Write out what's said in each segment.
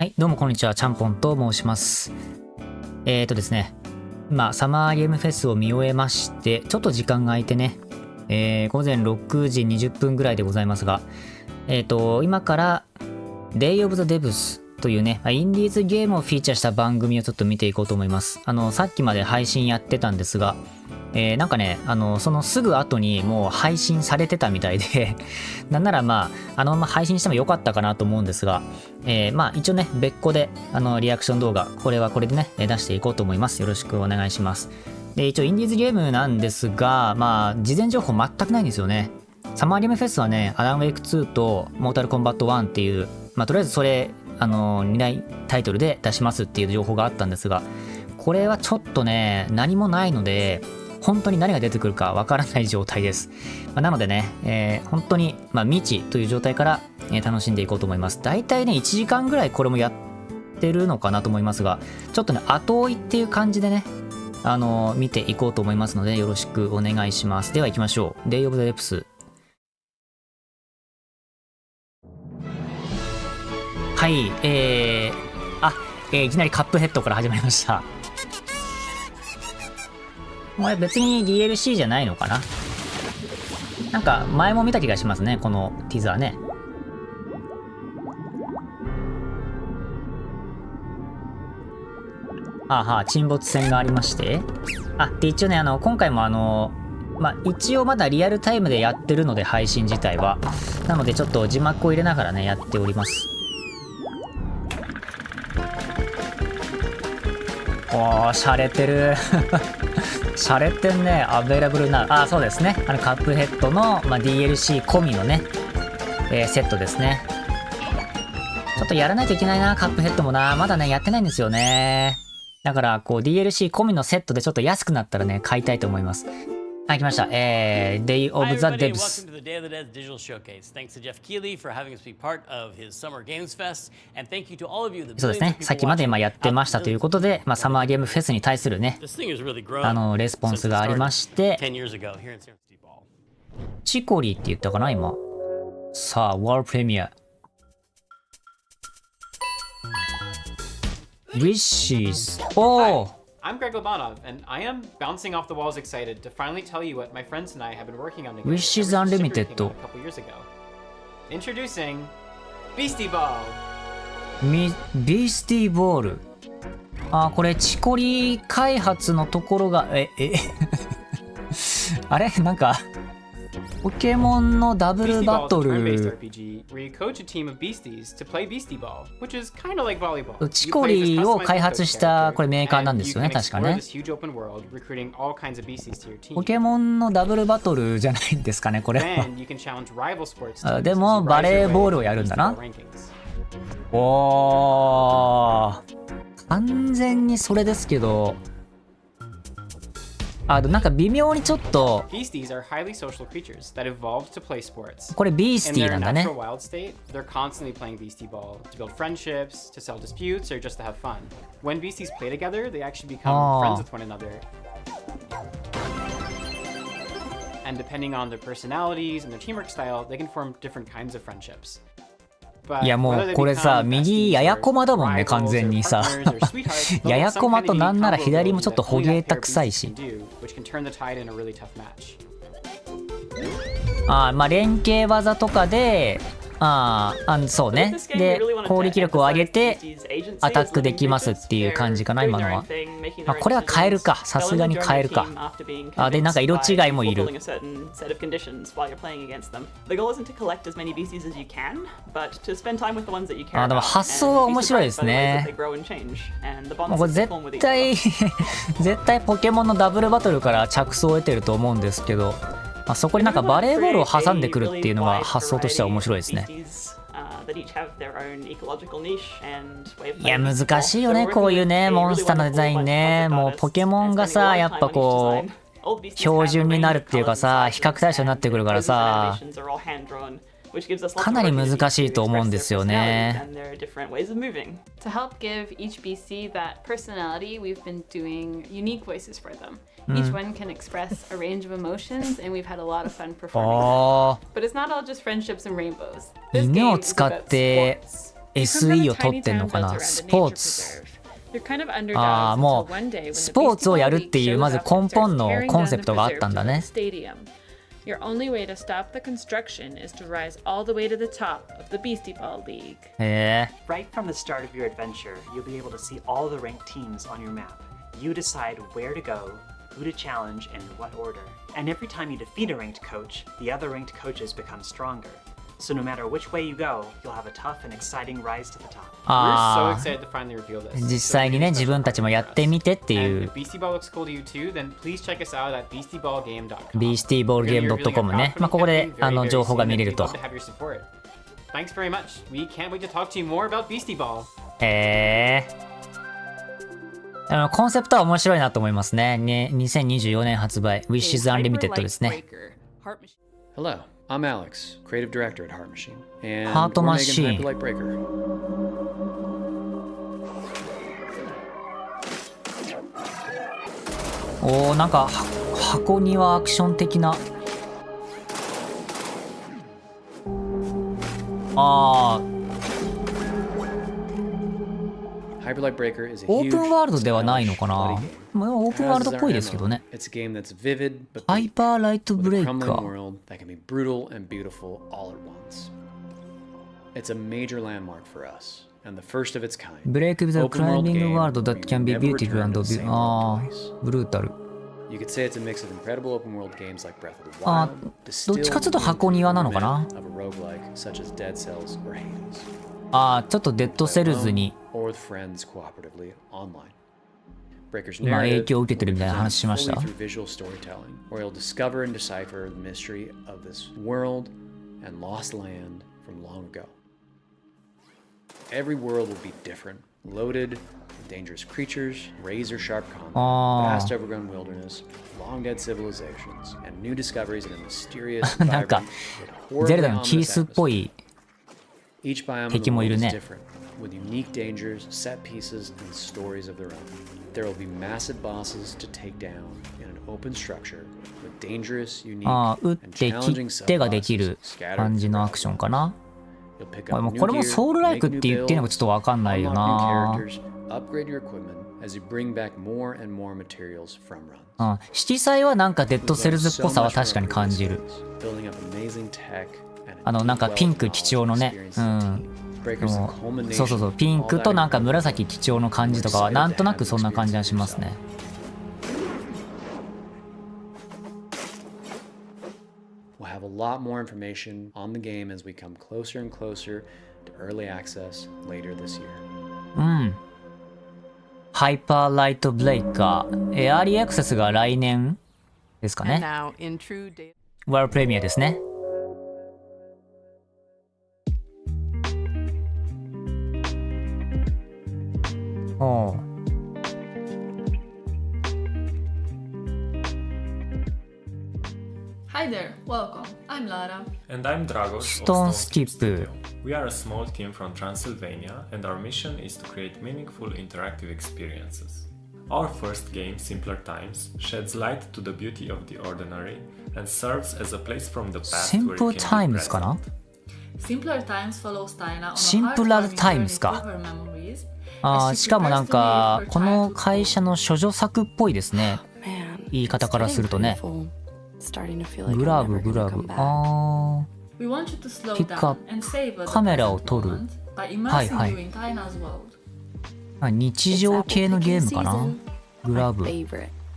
はい、どうもこんにちは、ちゃんぽんと申します。ですね、今、サマーゲームフェスを見終えまして、ちょっと時間が空いてね、午前6時20分ぐらいでございますが、今から、Day of the Devs というね、インディーズゲームをフィーチャーした番組をちょっと見ていこうと思います。さっきまで配信やってたんですが、なんかね、そのすぐ後にもう配信されてたみたいでなんならまあ、配信してもよかったかなと思うんですが、まあ一応ね、別個でリアクション動画、これはこれでね、出していこうと思います。よろしくお願いします。で、一応インディーズゲームなんですが、まあ、事前情報全くないんですよね。サマーゲームフェスはね、アランウェイク2とモータルコンバット1っていう、まあとりあえずそれ、2大タイトルで出しますっていう情報があったんですが、これはちょっとね、何もないので、本当に何が出てくるかわからない状態です。なのでね、本当に、未知という状態から、楽しんでいこうと思います。だいたいね、1時間ぐらいこれもやってるのかなと思いますが、ちょっとね、後追いっていう感じでね、見ていこうと思いますので、よろしくお願いします。では行きましょう。Day of the Devs。はい、いきなりカップヘッドから始まりました。これ別に DLC じゃないのかな。なんか前も見た気がしますね、このティザーね。沈没船がありまして。で一応ね、今回も一応まだリアルタイムでやってるので、配信自体は。なのでちょっと字幕を入れながらね、やっております。おー、しゃれてる。しゃれてんね。アベラブルな。そうですね。カップヘッドの、DLC 込みのね、セットですね。ちょっとやらないといけないな、カップヘッドもな。まだね、やってないんですよね。だから、こう、DLC 込みのセットでちょっと安くなったらね、買いたいと思います。来ました。Day of the Devs。そうですね。さっきまでやってましたということで、サマーゲームフェスに対するね、レスポンスがありまして、チコリって言ったかな、今。さあ、ワールドプレミア。Wishes。I'm Greg Lobanov, and I am bouncing off the walls excited to finally tell you what my friends and I have been working on together. Wishes Unlimited. A couple years ago. Introducing BEASTIEBALL. BEASTIEBALL。これチコリ開発のところがあれなんかポケモンのダブルバトル。チコリを開発したこれメーカーなんですよね、確かね。ポケモンのダブルバトルじゃないんですかね、これは。でもバレーボールをやるんだな。おー、完全にそれですけど。なんか微妙にちょっとこれビースティなんだね。いやもうこれさ、右ややこまだもんね、完全にさ。ややこまとなんなら左もちょっとほげたくさいし。連携技とかで、そうね。で、攻撃力を上げてアタックできますっていう感じかな、今のは。これは変えるか。さすがに変えるか。で、なんか色違いもいる。でも発想は面白いですね。これ絶対ポケモンのダブルバトルから着想を得てると思うんですけど、そこになんかバレーボールを挟んでくるっていうのが発想としては面白いですね。いや難しいよね、こういうねモンスターのデザインね。もうポケモンがさ、やっぱこう標準になるっていうかさ、比較対象になってくるからさ、かなり難しいと思うんですよね。To help give each BC that personality, we've been doing unique voices for them. Each one can express a range of emotions, and we've had a lot of fun performing them. But it's not all just friendships and rainbows. 犬を使って SE を取ってんのかな。スポーツ。ああ、もうスポーツをやるっていうまず根本のコンセプトがあったんだね。Your only way to stop the construction is to rise all the way to the top of the BEASTIEBALL League. へえ。 Right from the start of your adventure, you'll be able to see all the ranked teams on your map. You decide where to go, who to challenge, and in what order. And every time you defeat a ranked coach, the other ranked coaches become stronger. So no matter which way you go, you'll have a tough and exciting rise to the top. We're so excited to finally reveal this. 実際にね、自分たちもやってみてってい And う if BEASTIEBALL looks cool to you too, then please check us out at beastieballgame.com. BEASTIEBALLGame.com ね。まあここで情報が見れると。 Thanks very much. We can't wait to talk to you more about BEASTIEBALL. へえ。コンセプトは面白いなと思いますね。2024年発売 Wishes Unlimited ですね。Hello, I'm Alex, creative director at Heart Machine, and Heart we're Machine. making Hyperlight Breaker. おー、なんか箱庭アクション的な。あー、 Hyperlight Breaker is a オー huge, プンワールドではないのか stylish, な。 bloody game. まあオープンワールドっぽいですけどね。 It's a game that's vivid but ハイパーライトブ with レ a イ crumbling カー。 world that can be brutal and beautiful all at once. It's a major landmark for us, and the first of its kind. ブレイクビザ Open world クライミング game ワールド where that you can be never beautiful return and to the same あ old ー place. ブルータル。 You could say it's a mix of incredible open world games like Breath of the あ Wild, ー、どっちかというと箱庭なのかな。 of a roguelike such as Dead Cells or Hades. あー、ちょっとデッドセルズに Or with friends cooperatively online. Breaker's 今影 narrative 響を受けてるみたいな話しました。 fully through visual storytelling, where you'll discover and decipher the mystery of this world and lost land from long ago. Every world will be different, loaded with dangerous creatures, razor-sharp combat, vast overgrown wilderness, long-dead civilizations, and new discoveries in a mysterious, なんか vibrant, ゼル horribly ダのキー ominous スっぽい Each biome of 敵 the もい world る is ね。 different, with unique dangers, set pieces, and stories of their own. There will be massive bosses to take down in an open structure, with dangerous, unique, あー、撃っ and て challenging 切ってができる sub-bosses 感 scattered じのア throughout. クションかな。 You'll pick まあ up もう new これも gear, ソウルライク make っ new て言っていいのかちょっとわかんないよ unlock な。 new characters, upgrade your equipment as you bring back more and more materials from runs. うん、色彩はなんかデッドセルズっぽさは確かに感じる。 Building up amazing tech and あのなんかピンク基調のね、うん、そうそうそう、ピンクとなんか紫基調の感じとかはなんとなくそんな感じがしますね。We'll have a lot more information on the game as we come closer and closer to early access later this year. うん。ハイパーライトブレイカー。エアリーアクセスが来年ですかね。ワールドプレミアですね。おう。Hi there, welcome. I'm Lara. And I'm Dragos Stone of Skip. Studio. We are a small team from Transylvania, and our mission is to create meaningful interactive experiences. Our first game, Simpler Times, sheds light to the beauty of the ordinary and serves as a place from the past where Simple you can Times be かな？ Simpler Times follows Tyna on a Simpler heartwarming Times journey か。 through her memories. あー、しかもなんかこの会社の処女作っぽいですね。言い方からするとね。グラブグラブ。あー。 We want you to slow Pick up down and savor the カメラを present 撮る。 moment by はい immersing はい。 you in Tyna's world. あ、日常系のゲームかな。グラブ。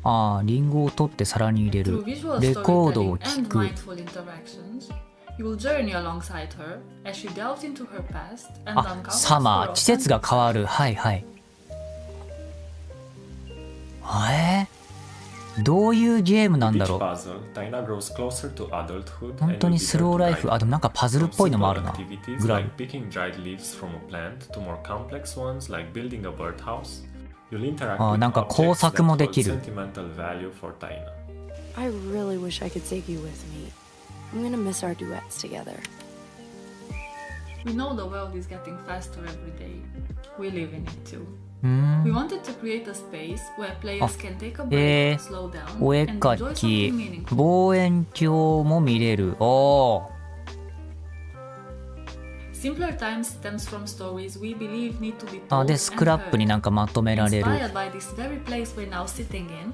あー、リンゴを取って皿に入れ Through る。 visual レコードを storytelling 聞 and く。 mindful interactions, you will journey alongside her as she delves into her past and あ、 uncovers サマー、 her 季節が authentic 変わる。はいはい。どういうゲームなんだろう。 puzzle, Taina grows closer to adulthood 本 and 当 you'll に be ス there ロー to ライ guide フ。あ、でもなんかパズルっ from ぽいのもある simple な。 activities グラブ。 like picking dried leaves from a plant to more complex ones like building a birdhouse. You'll interact あ、 with なんか工 objects 作 that もで hold きる。 sentimental value for Taina. I really wish I could take you with me. I'm gonna miss our duets together. We know the world is getting faster every day. We live in it too. うーん。 We wanted to create a space where players can take a へ break, え。 slow down, お絵 and か enjoy き something meaningful. 望遠鏡も見れる。おー。Simpler times stems from stories we believe need to be あ、 told で and スクラップに heard. なんかまとめられる。 Inspired by this very place we're now sitting in,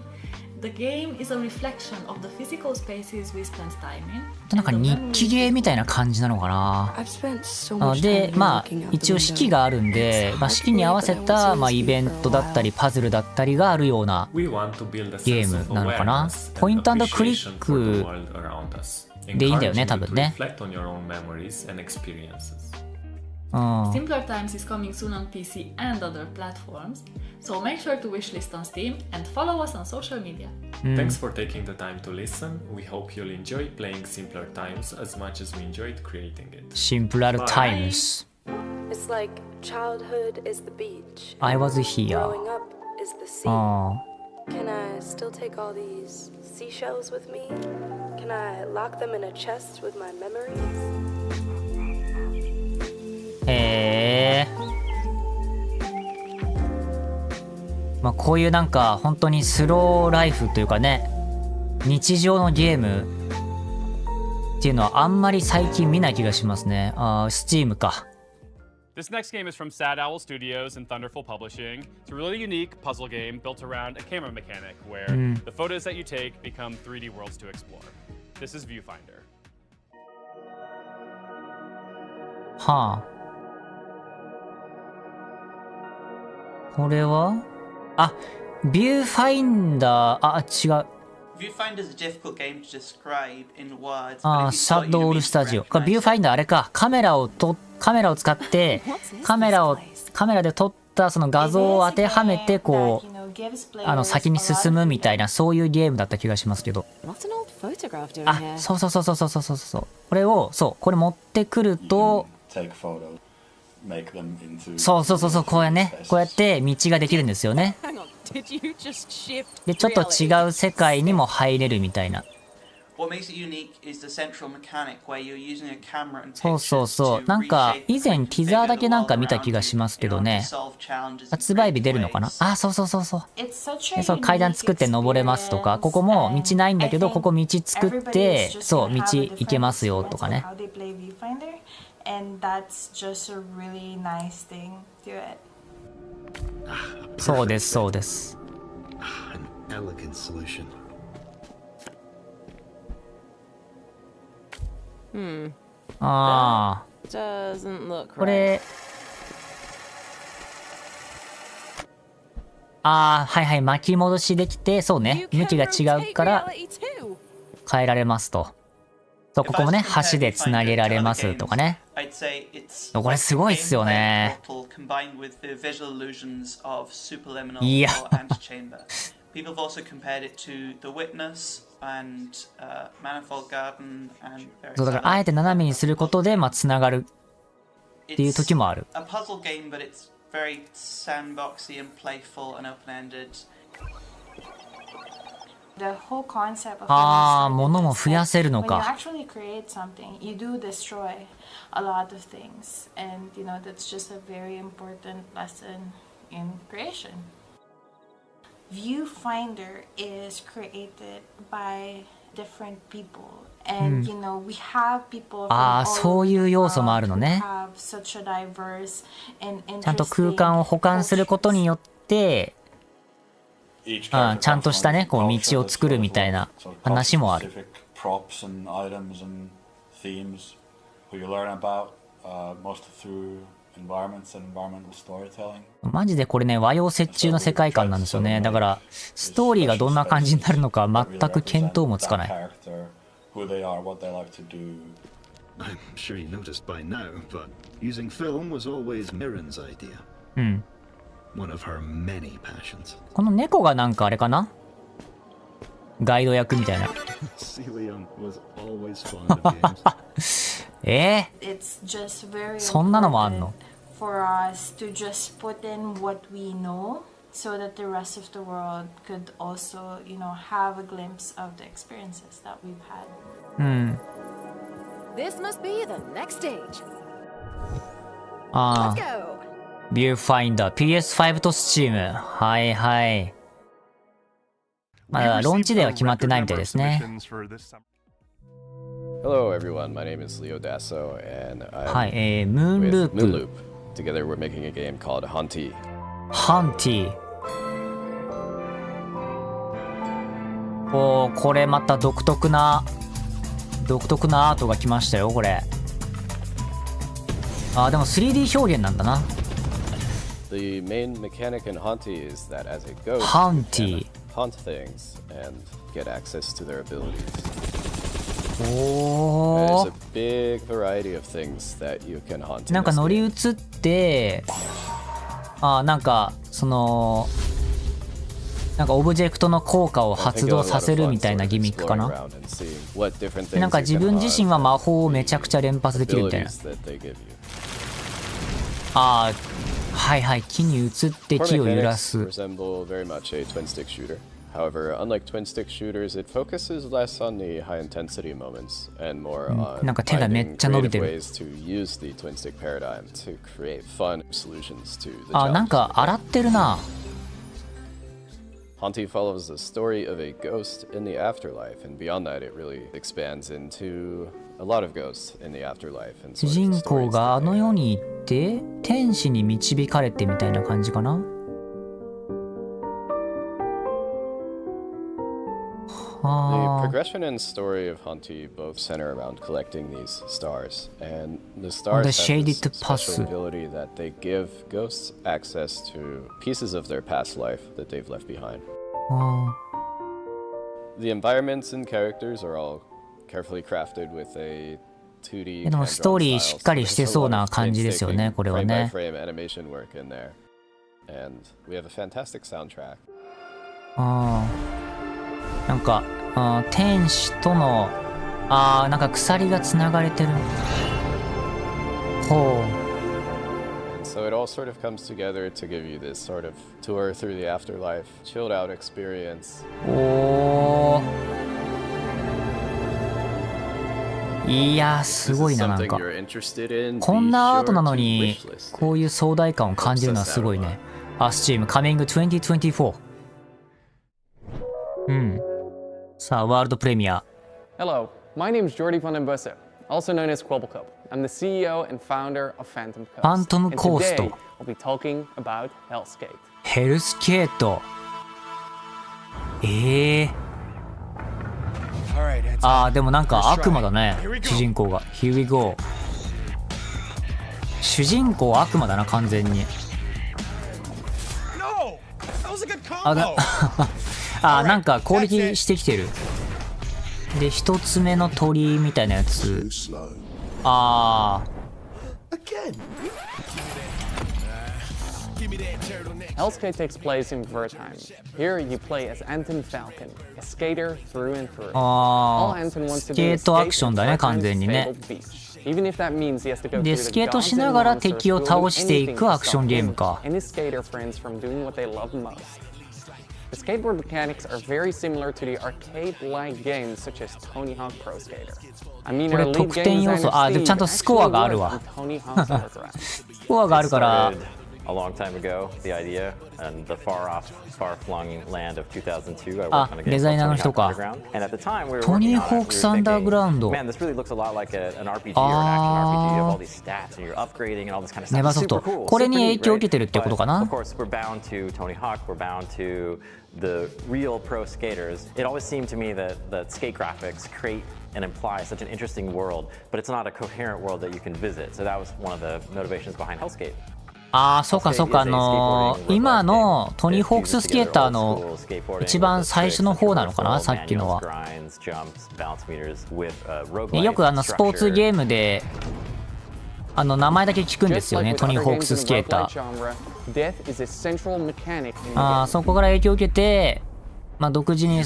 the game is a reflection of the physical spaces we spend time in. なんか and the 日記ゲーみたいな感じなのかな。 I've spent so あ much で time まあ looking out 一応 the 式 window. があるんで、まあ、式に合わせた、まあ、イベントだったりパズルだったりがあるような We want to build a ゲ sense ー of ムなのかな。 awareness ポイン and ト&クリ appreciation ッ for the ク world around us, でいいんだよね、 encouraging 多 you 分 to ね。 reflect on your own memories and experiences. うん、 Simpler Times is coming soon on PC and other platforms, so make sure to wishlist on Steam and follow us on social media. Thanks for taking the time to listen. We hope you'll enjoy playing Simpler Times as much as we enjoyed creating it. シンプルタイムス。 It's like childhood is the beach. I was here. Growing up is the sea. あ Can I still take all these seashells with me? Can I lock them in a chest with my memories? ーへえ。まあこういうなんか本当にスローライフというかね、日常のゲームっていうのはあんまり最近見ない気がしますね。ああ、Steam か。 This next game is from Sad Owl Studios and Thunderful Publishing. It's a really unique puzzle game built around a camera mechanic where the photos that you take become 3D worlds to explore. This is Viewfinder. はあ。これはあ、ビューファインダー、あ、違う。 Viewfinder is a difficult game to describe in words. あ、サッドオールスタジオ。ビューファインダーあれか。カメラを使ってカメラで撮ったその画像を当てはめてこう先に進むみたいなそういうゲームだった気がしますけど。あ、そうそうそうそうそうそうそう。これをこれ持ってくると。そうそうそうそう、こうやね、こうやって道ができるんですよね。でちょっと違う世界にも入れるみたいな。そうそうそう、なんか以前ティザーだけなんか見た気がしますけどね。発売日出るのかな。あ、そうそうそうそう。でそう階段作って登れますとか、ここも道ないんだけどここ道作ってそう道行けますよとかね。And that's just a really nice thing to it. そうですそうです。 An elegant solution. ああ。これ。ああ、はいはい、巻き戻しできて、そうね、向きが違うから変えられますと。そう、ここもね、橋でつなげられますとかね。これすごいっすよね。いや。そうだからあえて斜めにすることでまあつながるっていう時もある。ああ、物も増やせるのか。Viewfinder is created by different people, and you know we have people from all そういう要素もあるのね。 have such a diverse and ちゃんと空間を保管することによって、ちゃんとしたねこう道を作るみたいな話もある。マジでこれね和洋折衷の世界観なんですよね。だからストーリーがどんな感じになるのか全く見当もつかない。I'm sure you noticed by now, but using film was always Mirren's idea. うん。 One of her many passions. この猫がなんかあれかな？ガイド役みたいな。そんなのもあんの？ For us to just put in what we know, so that the rest of the world could also, you know, have a glimpse of the experiences that we've had. うん。 This must be the next stage. ああ。Viewfinder PS5 と Steam。はいはい。まだローンチデーは決まってないみたいですね。Hello everyone, my name is Leo Dasso and I'm はい、ムーンループ。Moonloop. Together we're making a game called HAUNTii. HAUNTii。おー、これまた独特なアートが来ましたよ、これ。あー、でも 3D 表現なんだな。The main mechanic in HAUNTii is that as a ghost, HAUNTii. you can haunt things and get access to their abilities. お There's a big variety of things that you can haunt. なんか乗り移って、なんかそのなんかオブジェクトの効果を発動させるみたいなギミックかな。なんか自分自身は魔法をめちゃくちゃ連発できるみたいな。はいはい、木に移って木を揺らす。However, unlike twin-stick shooters, it focuses less on the high-intensity moments and more on finding creative ways to use the twin-stick paradigm to create fun solutions to the challenges. なんか洗ってるな。HAUNTii follows the story of a ghost in the afterlife, and beyond that, it really expands into a lot of ghosts in the afterlife. 主人公があの世に行って天使に導かれてみたいな感じかな。The progression and story of HAUNTii both center around collecting these stars, and the stars have this special ability that they give ghosts access to pieces of their past life that they've left behind. The environments and characters are all carefully crafted with a 2D でもストーリーしっかりしてそうな感じですよね、これはね。frame animation work in there, and we have a fantastic soundtrack. なんか天使とのなんか鎖がつながれてる。ほう。So it all sort of comes together to give you this sort of tour through the afterlife, chilled out experience. おー。いやすごいな、なんかこんなアートなのにこういう壮大感を感じるのはすごいね。Steam Coming 2024。さあ、ワールドプレミア。Hello, my name is Jordi van den Bussen, also known as Quibblecup. I'm the CEO and founder of Phantom Coast. Phantom And Coast. today, we'll be talking about HELSKATE. ヘルスケート。でもなんか悪魔だね、主人公が。Here we go。主人公悪魔だな、完全に。なんか攻撃してきてる。で、一つ目の鳥みたいなやつ。HELSKATE takes place in Wertheim. Here you play as Anton Falcon, a skater through and through. All Anton wants to do is skate and fight on his fabled beach. Even if that means he has to go through the gods and monsters doing anything to stop him and his skater friends from doing what they love most. The skateboard mechanics are very similar to the arcade-like games such as Tony Hawk Pro Skater. I mean, our lead game designer Steve actually worked on Tony Hawk's workaround. スコアがあるから。A long time ago, the idea and the far-off, far-flung land of 2002, I worked on a game called Tony Hawk Underground. And at the time, we were working on it, we were thinking, man, this really looks a lot like an RPG or an action RPG. You have all these stats and you're upgrading and all this kind of stuff. It's super cool. これに影響を受けてるってことかな。 Of course, we're bound to Tony Hawk. We're bound to the real pro skaters. It always seemed to me that skate graphics create and imply such an interesting world, but it's not a coherent world that you can visit. So that was one of the motivations behind HELSKATE. そうかそうか、今のトニー・ホークススケーターの一番最初の方なのかな、さっきのは。よくスポーツゲームで名前だけ聞くんですよね、トニー・ホークススケーター。そこから影響を受けて、独自に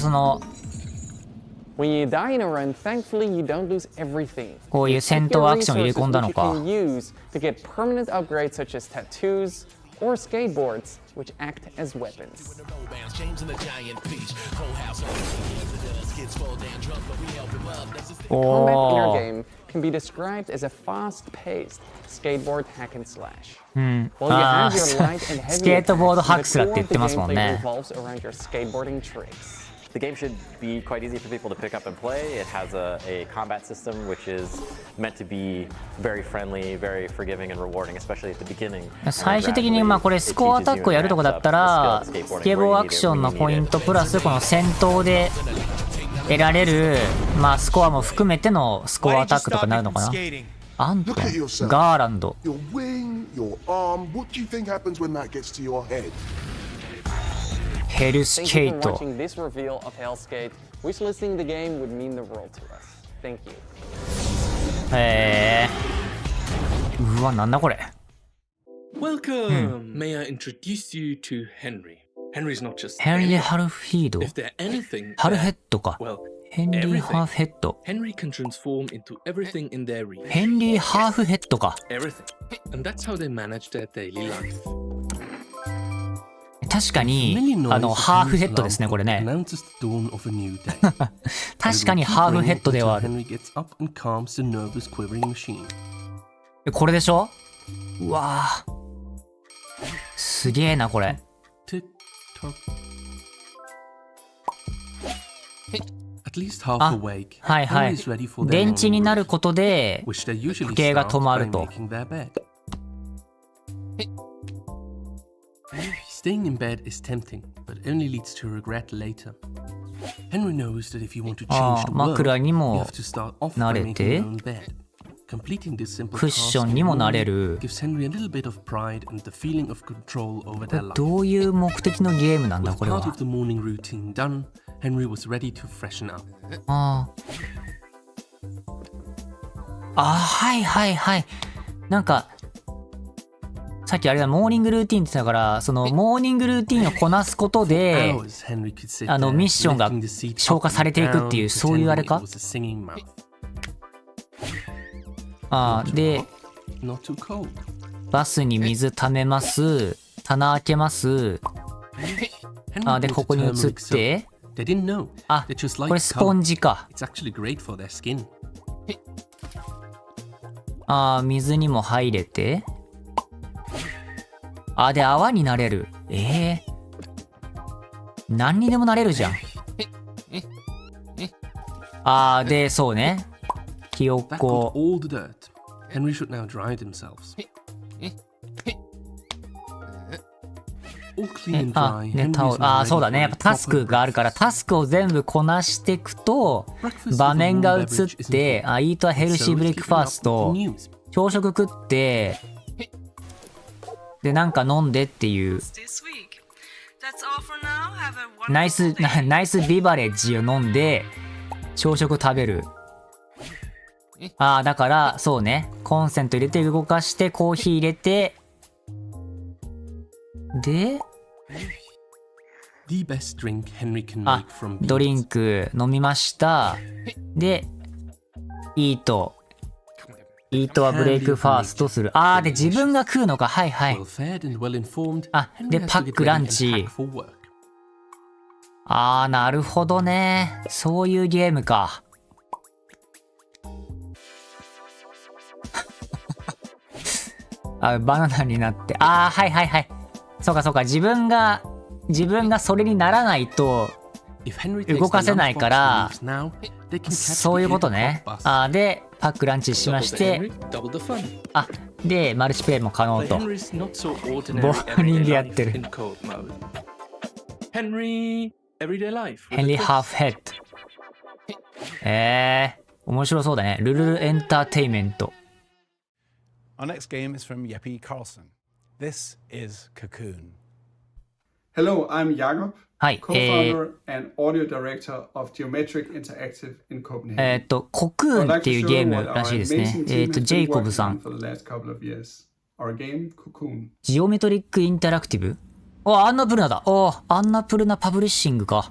こういう戦闘アクションを入れ込んだのか。Can be described as a fast-paced skateboard hack and slash. スケートボードハックスラって言ってますもんね。The game should be quite easy for people to pick up and play. It has a combat system which is meant to be very friendly, very forgiving and rewarding, especially at the beginning. 最終的にまあこれスコアアタックをやるとこだったらスケボーアクションのポイントプラスこの戦闘で得られるまあスコアも含めてのスコアアタックとかになるのかな。アントン、ガーランド。ヘルスケート。へえ。うわ、なんだこれ。Welcome. May I introduce you to Henry? Henry's not just ヘンリー・ハルフヒード。ハルヘッドか。ヘンリー・ハーフヘッド。Henry can transform into everything in their reach. ヘンリー・ハーフヘッドか。Everything. And that's how they manage their daily life. 確かにハーフヘッドですねこれね。確かにハーフヘッドではある。これでしょ。うわあすげえなこれ。あ、はいはい。電池になることで時計が止まると。Staying in bed is tempting, but only leads to regret later. Henry knows that if you want to change the world, you have to start off by making your own bed. Completing this simple task gives Henry a little bit of pride and the feeling of control over their life. どういう目的のゲームなんだこれは。With part of the morning routine done, Henry was ready to freshen up. はいはいはい。なんかさっきあれだモーニングルーティンって言ったからそのモーニングルーティンをこなすことでミッションが消化されていくっていうそういうあれか。でバスに水溜めます、棚開けます。でここに移ってこれスポンジか。水にも入れてで泡になれる。何にでもなれるじゃん。でそうねひよっこ。そうだね。やっぱタスクがあるからタスクを全部こなしていくと場面が移ってイートはヘルシーブレイクファースト朝食食ってでなんか飲んでっていうナイスビバレッジを飲んで朝食食べる。だからそうねコンセント入れて動かしてコーヒー入れてでドリンク飲みました。でイートはブレイクファーストする。で自分が食うのか。はいはい。でパックランチ。なるほどね。そういうゲームか。バナナになって。はいはいはい。そうかそうか。自分がそれにならないと動かせないからそういうことね。でパックランチしましてでマルチプレイも可能と。ボーリングやってる。ヘンリーハーフヘッド。面白そうだね。ルルルエンターテイメント。Our next game is from Jeppe Carlson. This is COCOON. Hello, I'm Jakob, co-founder and audio director of Geometric Interactive in Copenhagen. COCOON っていうゲームらしいですね。ジェイコブさん。ジオメトリックインタラクティブ。アンナプルナだ。アンナプルナパブリッシングか。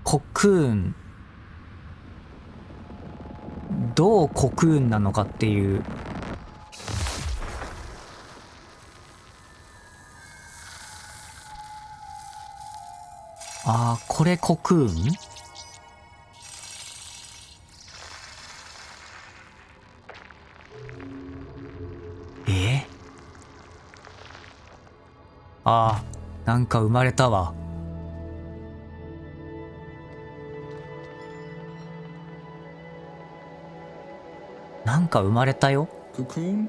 COCOON。どうCOCOONなのかっていう。これCOCOON？なんか生まれたわ。なんか生まれたよ。COCOON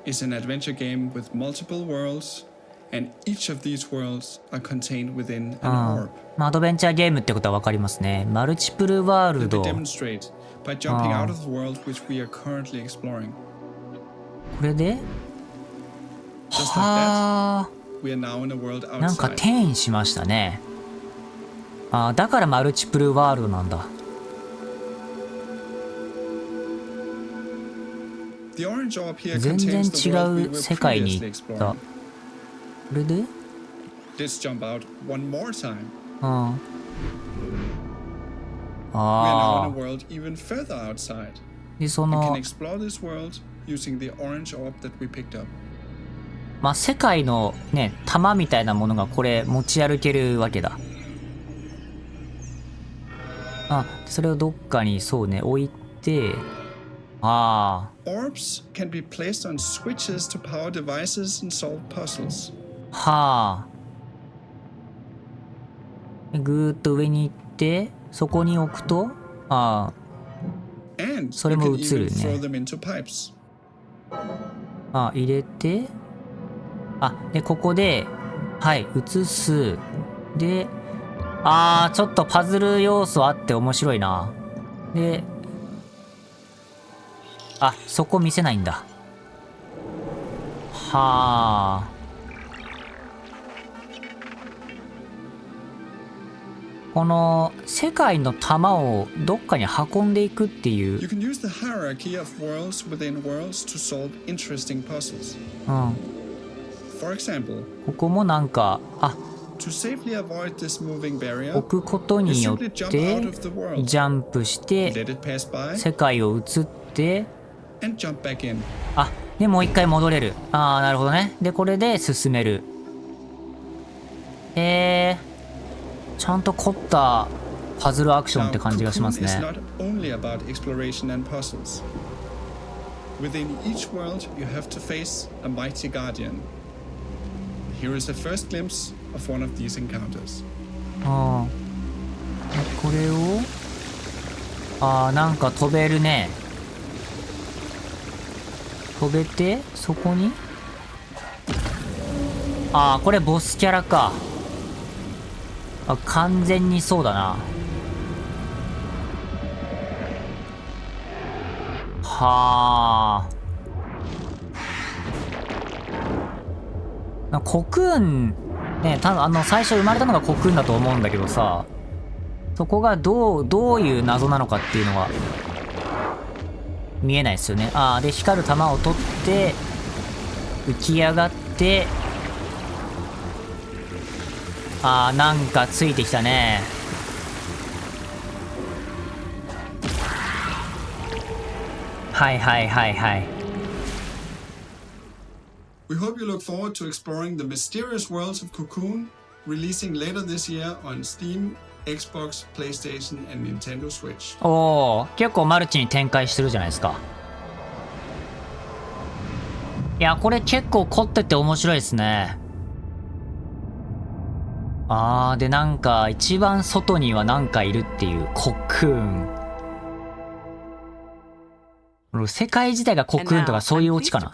is an adventure game with multiple worlds, and each of these worlds are contained within an orb. まあアドベンチャーゲームってことはわかりますね。マルチプルワールド。Demonstrate by jumping out of the world which we are currently exploring. これではあ、なんか転移しましたね。あ、だからマルチプルワールドなんだ。全然違う世界に行った。これでああ。で、そのまあ世界のね、玉みたいなものがこれ持ち歩けるわけだ。あ、それをどっかにそうね、置いて、ああ。Orbs can be placed on switches to power devices and solve puzzles. はあ。ぐーっと上に行って、そこに置くと、ああ。それも映るね。あ、入れて、あ、で、ここで、はい、映す。で、あー、ちょっとパズル要素あって面白いな。で、あ、そこ見せないんだ。はあ。この世界の玉をどっかに運んでいくっていう。うん。ここもなんか、あ、置くことによってジャンプして世界を移って、あ、でもう一回戻れる。ああ、なるほどね。で、これで進める。ちゃんと凝ったパズルアクションって感じがしますね。Within each world, you have to face a mighty guardian. Here is a first glimpse of one of these encounters. ああ、これを、ああ、なんか飛べるね。飛べて、そこに、ああ、これボスキャラか。あ、完全にそうだな。はあ。コクーンね、最初生まれたのがコクーンだと思うんだけどさ、そこがどういう謎なのかっていうのが見えないですよね。ああ、で光る玉を取って浮き上がって、ああ、なんかついてきたね。はいはいはいはい。We hope you look forward to exploring the mysterious worlds of COCOON, releasing later this year on Steam, Xbox, PlayStation, and Nintendo Switch. おー、結構マルチに展開してるじゃないですか。いや、これ結構凝ってて面白いですね。あー、でなんか一番外にはなんかいるっていうコクーン。世界自体がコクーンとかそういうオチかな。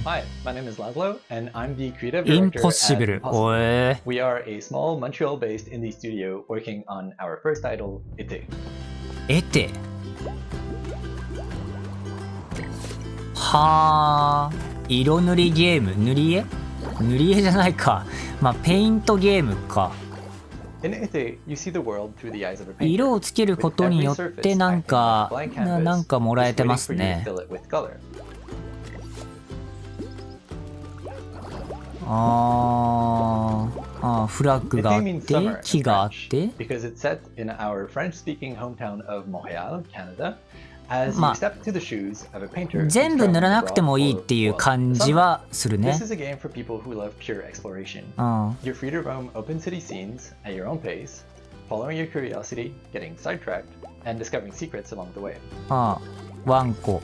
Hi, my name is Laszlo, and I'm the creative director at Impossible. We are a small Montreal-based indie studio working on our first title, ETE. ETE? はー、色塗りゲーム、塗り絵？塗り絵じゃないか。まあ、ペイントゲームか。In ETE, you see the world through the eyes of a painter. 色をつけることによってなんかもらえてますね。ああ、フラッグがあって、木があって。Because it's set in our French-speaking hometown of Montreal, Canada. まあ、全部塗らなくてもいいっていう感じはするね。This is a game for people who love pure exploration. You're free to roam open city scenes at your own pace, following your curiosity, getting sidetracked, and discovering secrets along the way. ああ、ワンコ。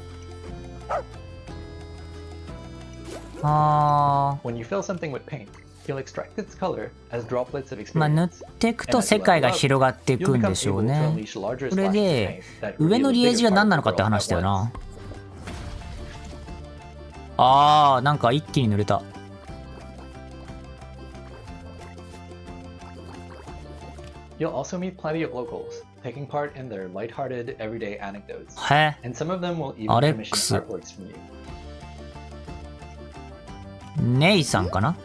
ああ。When you fill something with paint, You'll extract its color as droplets of まあ塗っていくと世界が広がっていくんでしょうね。これで上のリエージは何なのかって話だよな。あー、なんか一気に塗れた。You'll also meet plenty of locals, taking part in their lighthearted, everyday anecdotes. へ And some of them will even アレッ commission クス。 artworks from you. ネイさんかな。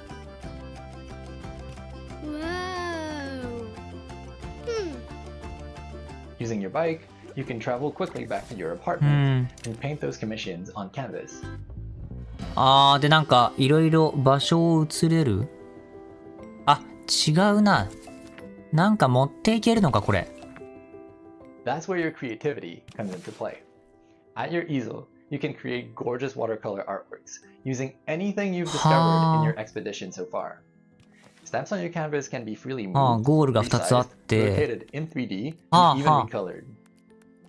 Using your bike, you can travel quickly back to your apartment and paint those commissions on canvas. あー、でなんかいろいろ場所を移れる。あ、違うな。なんか持っていけるのかこれ。 That's where your creativity comes into play. At your easel, you can create gorgeous watercolor artworks using anything you've discovered in your expedition so far. Stamps on your canvas can be freely moved, あー、ゴールが2つあっ resized, て。 rotated in 3D, あ and ー even は recolored.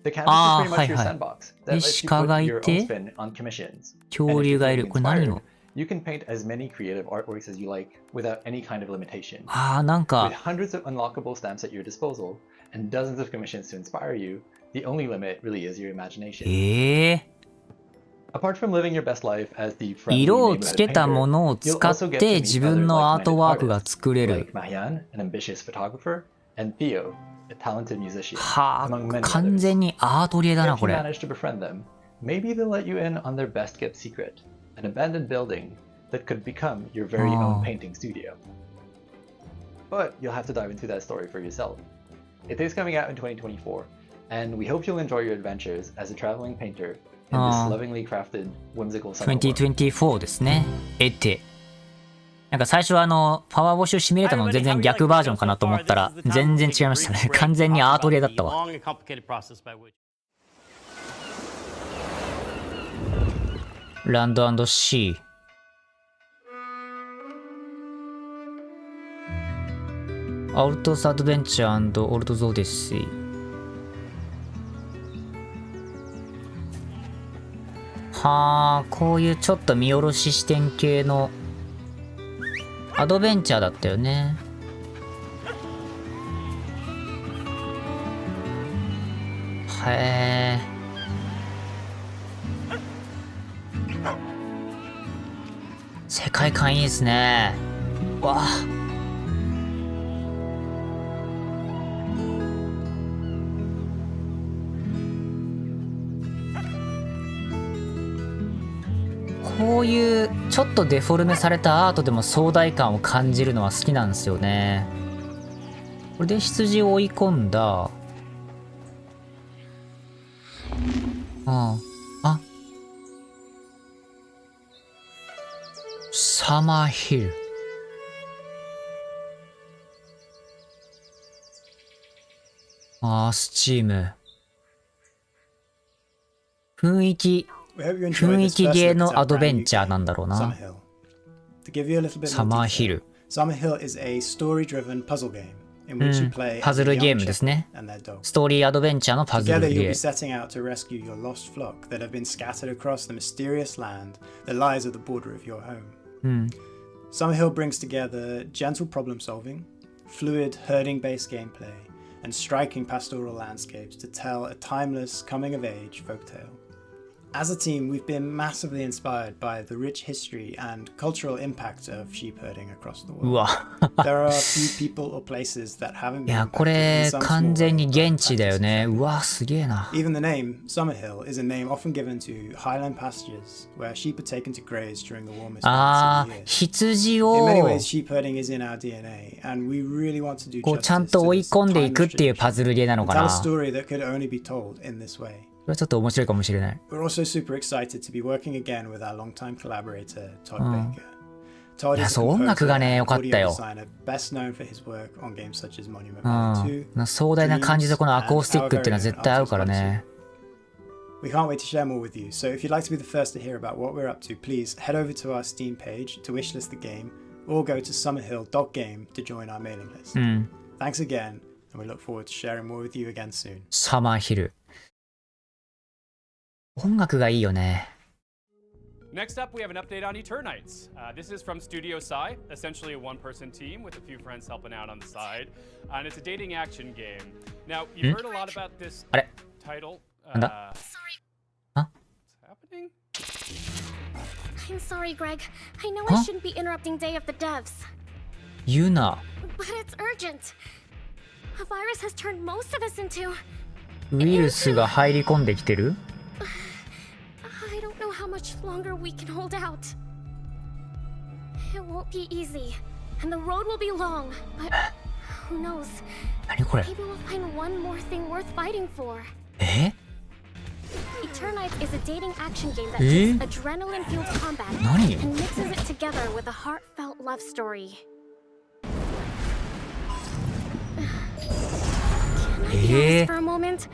The canvas is あー、 pretty は much い your はい。 sandbox で、 that lets you 鹿が put い your own て、 spin on commissions. 恐竜がいる。これ何 Inspired, よ。 you can paint as many creative artworks as you like without any kind of limitation. あー、なんか With hundreds of unlockable stamps at your disposal and dozens of commissions to inspire you, the only limit really is your imagination. Apart from living your best life as the friendly 色を neighborhood つけたも painter, のを you'll 使っ also get to て meet 自 other 分のアート like-minded ワークが artists 作れる。 like Marianne, an ambitious photographer, and Theo, a talented musician, は among あ、 many 完 others. 全にアートリエだな If こ you れ。 manage to befriend them, maybe they'll let you in on their best kept secret, an abandoned building that could become your very own painting studio. But you'll have to dive into that story for yourself. It is coming out in 2024, and we hope you'll enjoy your adventures as a traveling painter in this lovingly crafted, whimsical summer world. 2024ですね。エテ。なんか最初はパワーウォッシュシミュレーターの全然逆バージョンかなと思ったら全然違いましたね。完全にアートリエだったわ。ランド&シー。アウトスアドベンチャー&オルトゾーデッシー。はあ、こういうちょっと見下ろし視点系のアドベンチャーだったよね。へえ。世界観いいですね。わあ。こういうちょっとデフォルメされたアートでも壮大感を感じるのは好きなんですよね。これで羊を追い込んだ。あサマーヒル。スチーム。雰囲気ゲーのアドベンチャーなんだろうな。サマーヒル。Summerhill is a story-driven puzzle game in which you play パズルゲームですね。ストーリーアドベンチャーのパズルゲ Together you'll be ーム。 setting out to rescue your lost flock that have been scattered across the mysterious land that lies at the border of your home. Summerhill brings together gentle problem solving, fluid herding-based gameplay, and striking pastoral landscapes to tell a timeless coming-of-age folktale. As a team, we've been massively inspired by the rich history and cultural impact of sheep herding across the う world. わ。 There are a few people or places that haven't い been や、こ impacted れ in some 完 small 全 way に by 現地だよ factors ね。 affecting うわ、すげえな。 Even the name, Summerhill, is a name often given to highland pastures where sheep are taken to graze during the warmest months あ of the あ、 year. 羊 In を many ways, sheep herding is in our DNA, and we really want to do こう justice ちゃんと to 追い this 込んでいく timeless っていう tradition パズルゲーなの and か tell a な。こ story that could only be told in this way. れはちょっと面白いかもしれない。 We're also super excited to be working again with our longtime collaborator, Todd うん。 Baker. Todd いや、 is そう、 a 音楽 composer がね、良 and かった audio よ。 designer best known for his work on games such as Monument う Valley 2, ん。壮大な感じでこのアコースティッ and クっていうの our は very 絶 own 対合う Artist から Odyssey. ね。 We can't wait to share more with you, so if you'd like to be the first to hear about what we're up to, please head over to our Steam page to wishlist the game, or go to summerhill.game to join our mailing list. うん。 Thanks again, and we look forward to sharing more with you again soon. サマーヒル。音楽がいいよね。Next up, we have an update on ETERNIGHTS. This is from Studio Sai, essentially a one-person team with a few friends helping out on the side. And it's a dating action game. Now, you've heard a lot about this title. What's happening? I'm sorry, Greg. I know I shouldn't be interrupting Day of the Devs. Yuna. But it's urgent. A virus has turned most of us into... ウイルスが入り込んできてる? I don't know how much longer we can hold out. It won't be easy, and the road will be long, but who knows? 何これ? Maybe we'll find one more thing worth fighting for. ETERNIGHTS is a dating action game that takes adrenaline-fueled combat and mixes it together with a heartfelt love story. Can I be honest for a moment?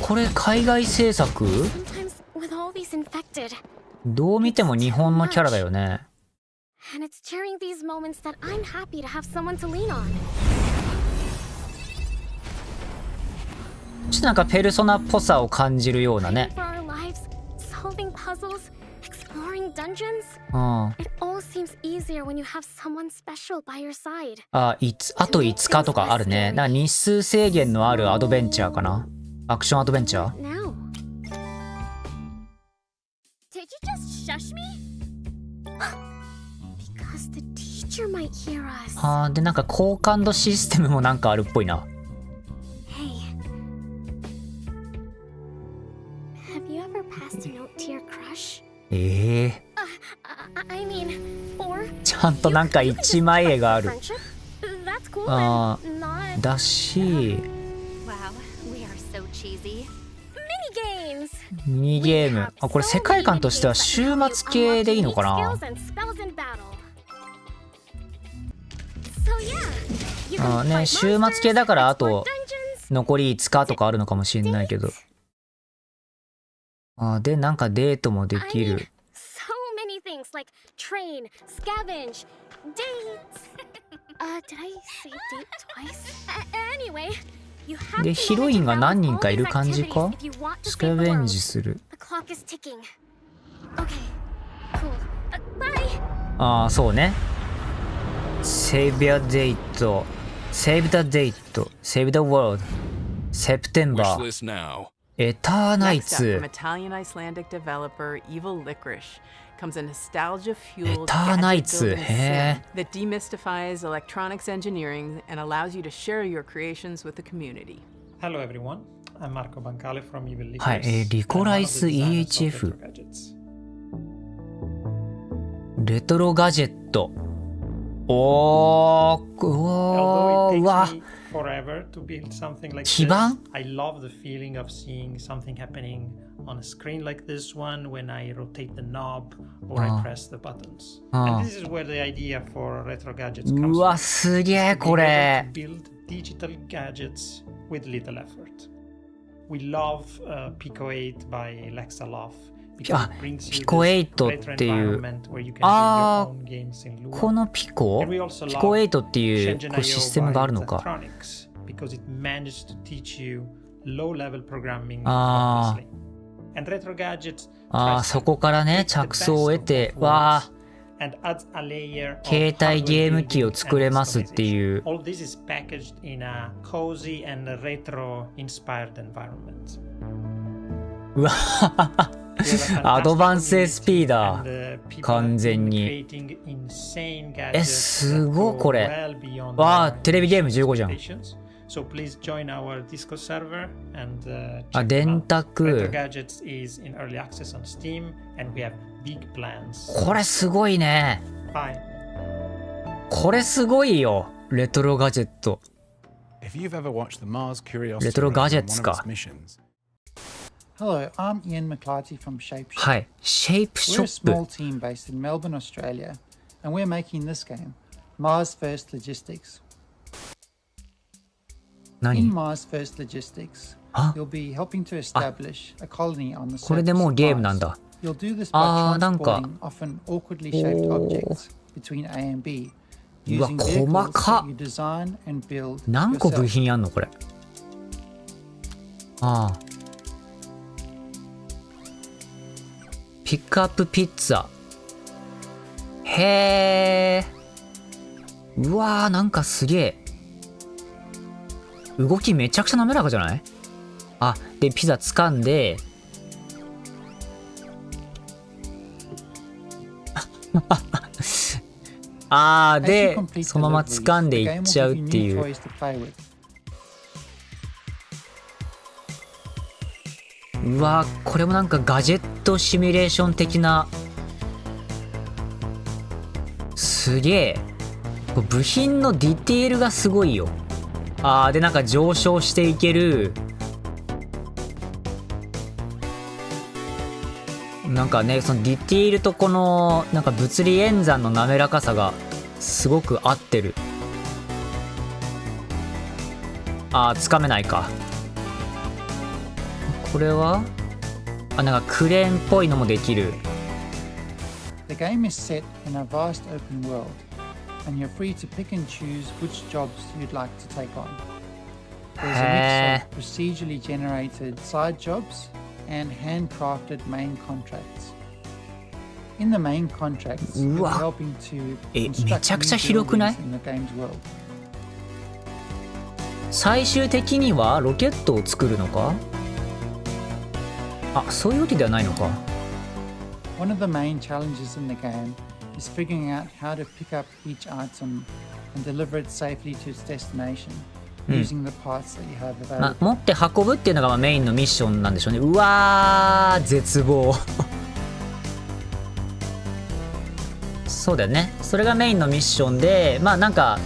これ海外制作? どう見ても日本のキャラだよね。And it's sharing these moments that I'm happy to have someone to lean on. ちょっとなんかペルソナっぽさを感じるようなね。Solving puzzles, exploring dungeons. It all seems easier when you have someone special by your side. あと5日とかあるね。なんか日数制限のあるアドベンチャーかな。アクションアドベンチャー。Now. Did you just shush me? Because the teacher might hear us. でなんか好感度システムもなんかあるっぽいな。Hey. Have you ever passed a note to your crush? I mean, or ちゃんとなんか一枚絵がある。That's cool. だし。Wow, we are so cheesy. Mini games. ミニゲーム。これ世界観としては週末系でいいのかな。ね、週末系だからあと残り5日とかあるのかもしれないけど。でなんかデートもできる。So many things like train, scavenge, dates. Did I say date twice? Anyway, you have でヒロインが何人かいる感じか？スカベンジする。The clock is ticking. Okay, cool. Bye. そうね。Save your date, save the date, save the world, September. ETERNIGHTS. From Italian-Icelandic developer Evil Licorice comes a nostalgia-fueled ETERNIGHTS that demystifies electronics engineering and allows you to share your creations with the community. Hello everyone, I'm Marco Bancale from Evil Licorice. はい、リコライス EHF。レトロガジェット。Forever to build something like this. I love the feeling of seeing something happening on a screen like this one when I rotate the knob or I press the buttons. And this is where the idea for retro gadgets comes from. すげえこれ。 Build digital gadgets with little effort. We love Pico 8 by Lexaloff. ピコ8っていうこのピコ8っていうシステムがあるのか。そこからね着想を得て携帯ゲーム機を作れますっていう。うわアドバンス SP だ完全に。すごいこれ。テレビゲーム15じゃん。電卓。これすごいね。これすごいよ。レトロガジェット。レトロガジェッツか。Hello, I'm Ian McClarty from Shape Shop. Hi, Shape Shop. We're a small team based in Melbourne, Australia, and we're making this game, Mars First Logistics. In Mars First Logistics, you'll be helping to establish a colony on the surface of Mars. You'll do this by transporting often awkwardly shaped objects between A and B, using vehicles that you design and build yourself. 何個部品あんのこれ。ピックアップピッツァ。へー。うわー、なんかすげえ。動きめちゃくちゃ滑らかじゃない？あ、で、ピザ掴んで、あー、で、そのまま掴んでいっちゃうっていう。うわー、これもなんかガジェットシミュレーション的な。すげえ。部品のディテールがすごいよ。あー、で、なんか上昇していける。なんかね、そのディテールとこの、なんか物理演算の滑らかさがすごく合ってる。あー、つかめないか。これはあ、なんかクレーンっぽいのもできる。The game is set in a vast open world, and you're free to pick and choose which jobs you'd like to take on. There's a mix of procedurally generated side jobs and handcrafted main contracts. In the main contracts, you'll be helping to construct new buildings in the game's world. 最終的にはロケットを作るのか？あ、そういうわけではないのか。One of the main challenges in the game is figuring out how to pick up each item and deliver it safely to its destination, using the parts that you have available. 持って運ぶっていうのがメインのミッションなんでしょうね。うわー、絶望。そうだよね。それがメインのミッションで、まあなんか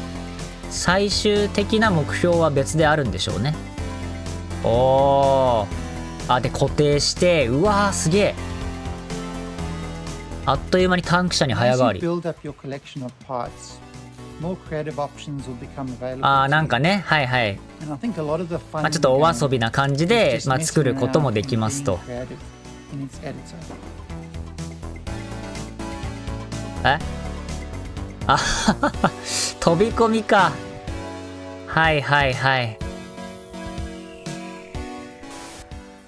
最終的な目標は別であるんでしょうね。おー。あ、で固定して、うわー、すげえ。あっという間にタンク車に早変わり。あー、なんかね、はいはい。まあ、ちょっとお遊びな感じで、まあ、作ることもできますと。え？あははは、飛び込みか。はいはいはい。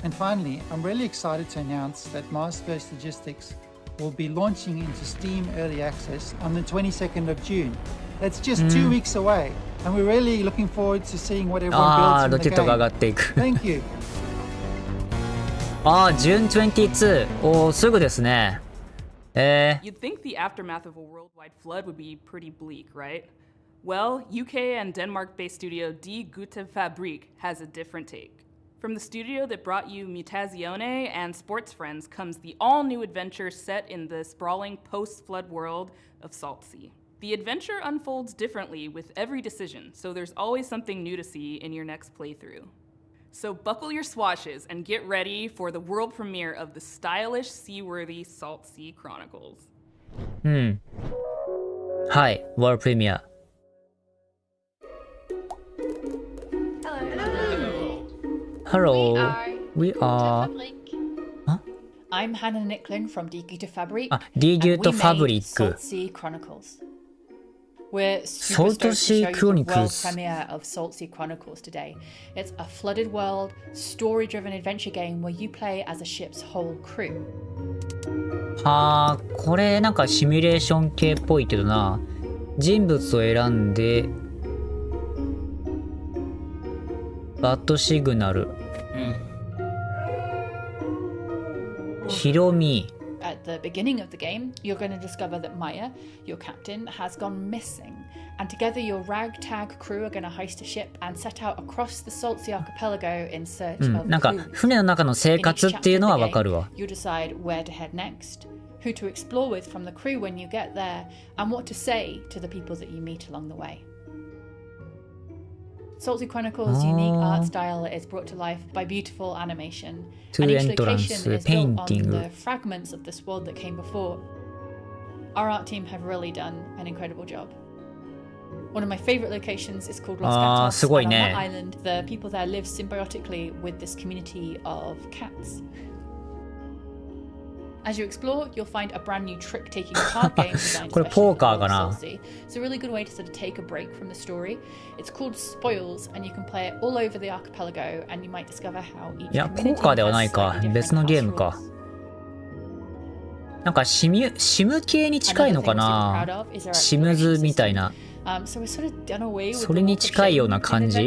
And finally, I'm really excited to announce that Mars-First Logistics will be launching into Steam Early Access on the 22nd of June. That's just 2 weeks away, and we're really looking forward to seeing what everyone builds in the game. ロケットが上がっていく。Thank you. あー、June 22。おー、すぐですね。You'd think the aftermath of a worldwide flood would be pretty bleak, right? Well, UK and Denmark-based studio Die Gute Fabrik has a different take. From the studio that brought you Mutazione and Sports Friends comes the all-new adventure set in the sprawling post-flood world of SALTSEA. The adventure unfolds differently with every decision, so there's always something new to see in your next playthrough. So buckle your swashes and get ready for the world premiere of the stylish, seaworthy SALTSEA Chronicles. はい、World Premiere. Hello. We are. Huh? I'm Hannah Nicklin from Die Gute Fabrik. Die Gute Fabrik. SALTSEA Chronicles. We're super stoked to show you the world premiere of SALTSEA Chronicles today. It's a flooded world, story-driven adventure game where you play as a ship's whole crew. はあ、これなんかシミュレーション系っぽいけどな。人物を選んで、バッドシグナル。ヒロミ。At the beginning of the game, you're going to discover that Maya, your captain, has gone missing, and together your ragtag crew are going to heist a ship and set out across the SALTSEA archipelago in search of なんか船の中の生活っていうのはわかるわ。You decide where to head next, who to explore with from the crew when you get there, and what to say to the people that you meet along the way. SALTSEA Chronicles' unique art style is brought to life by beautiful animation, and each location is built on the fragments of this world that came before. Our art team have really done an incredible job. One of my favorite locations is called Los Gatos, and on that island, the people there live symbiotically with this community of cats. As you explore, you'll find a brand new trick-taking card game designed especially for SALTSEA. It's a really good way to sort of take a break from the story. It's called Spoils, and you can play it all over the archipelago, and you might discover how each community has slightly different class rules. なんかシム系に近いのかな。シムズみたいな。それに近いような感じ。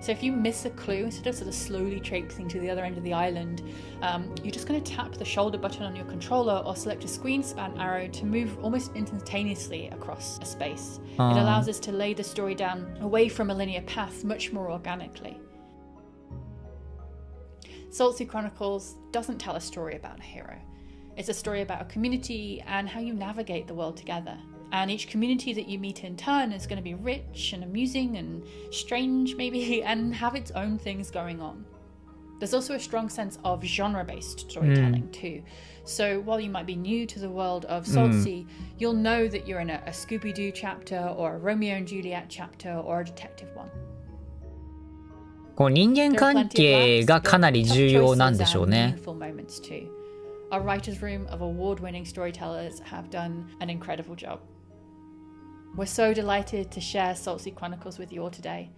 So if you miss a clue, instead of sort of slowly traipsing to the other end of the island, you're just going to tap the shoulder button on your controller or select a screen span arrow to move almost instantaneously across a space. It allows us to lay the story down away from a linear path much more organically. SALTSEA Chronicles doesn't tell a story about a hero. It's a story about a community and how you navigate the world together. And each community that you meet in turn is going to be rich and amusing and strange, maybe, and have its own things going on. There's also a strong sense of genre-based storytelling too. So while you might be new to the world of SALTSEA, you'll know that you're in a Scooby-Doo chapter or a Romeo and Juliet chapter or a detective one. こう人間関係がかなり重要なんでしょうね。Our writers' room of award-winning storytellers have done an incredible job. We're so delighted to share SALTSEA Chronicles with you all today,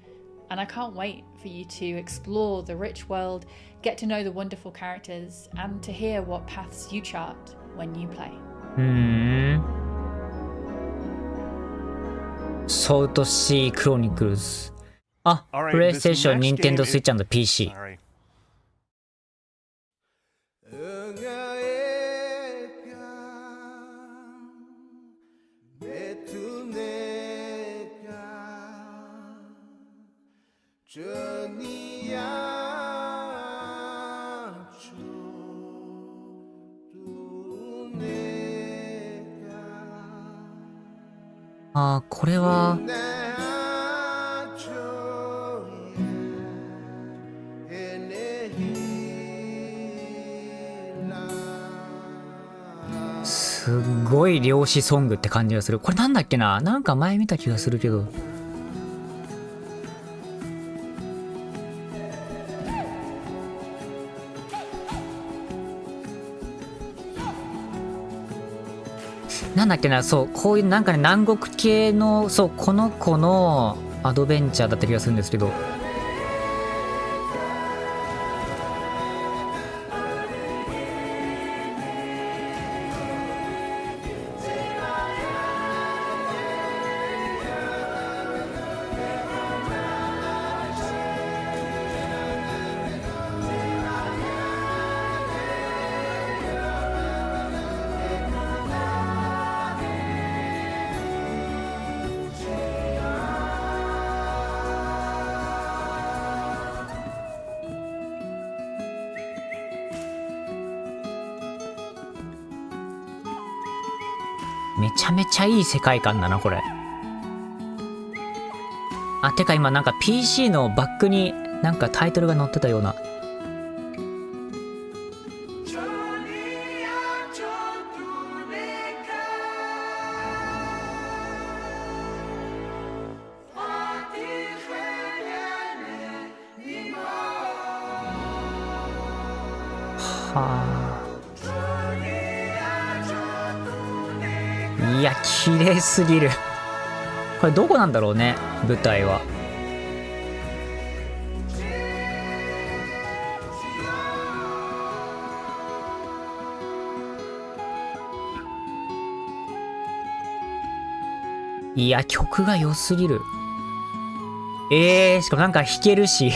and I can't wait for you to explore the rich world, get to know the wonderful characters, and to hear what paths you chart when you play. SALTSEA Chronicles. あ、プレイステーション、ニンテンドースイッチ&PC。あ、これはすっごい漁師ソングって感じがする。これなんだっけな、なんか前見た気がするけど。なんだっけな、そう、こういうなんかね、南国系の、そう、この子のアドベンチャーだった気がするんですけど。めちゃめちゃいい世界観だな、これ。あ、てか今なんか PC のバックになんかタイトルが載ってたような。はあ。いや、綺麗すぎる。これどこなんだろうね、舞台は。いや、曲が良すぎる。しかもなんか弾けるし。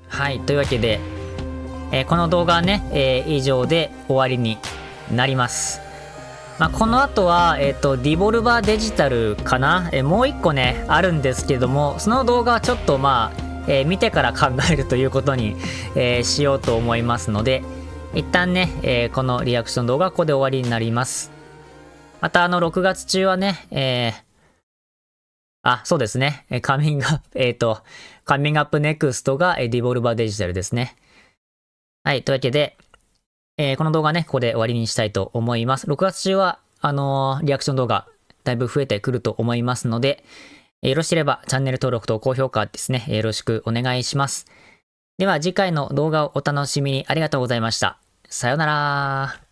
はい、というわけで、この動画はね、以上で終わりになります。まあ、この後は、ディボルバーデジタルかな、もう一個ね、あるんですけども、その動画はちょっとまあ、見てから考えるということに、しようと思いますので、一旦ね、このリアクション動画はここで終わりになります。また6月中はね、そうですね。カミングアップネクストがディボルバーデジタルですね。はい。というわけで、この動画ね、ここで終わりにしたいと思います。6月中は、リアクション動画、だいぶ増えてくると思いますので、よろしければチャンネル登録と高評価ですね、よろしくお願いします。では、次回の動画をお楽しみにありがとうございました。さようなら。